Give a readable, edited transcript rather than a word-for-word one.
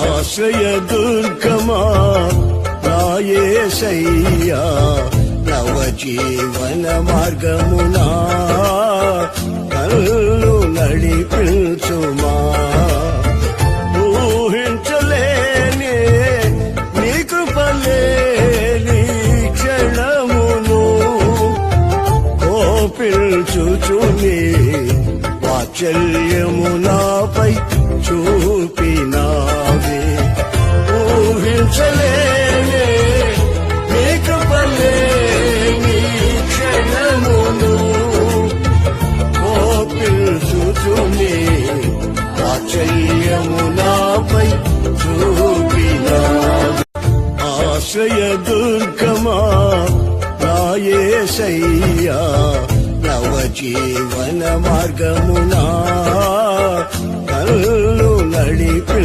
ఆశ్రయ దుర్గమా నా యేసయ్యా నవ జీవన మార్గమునా నన్ను నడిపించుమా ఊహించలేనే నీ కృపలేని క్షణమును కోపించుచుని వాత్సల్యము నాపై చూపినావే ఊహించలేనే నీ కృపలేని క్షణమును కోపించుచుని వాత్సల్యము నాపై చూపినావే ఆశ్రయ దుర్గమా నా యేసయ్యా నవ జీవన మార్గమునా నన్ను నడిపి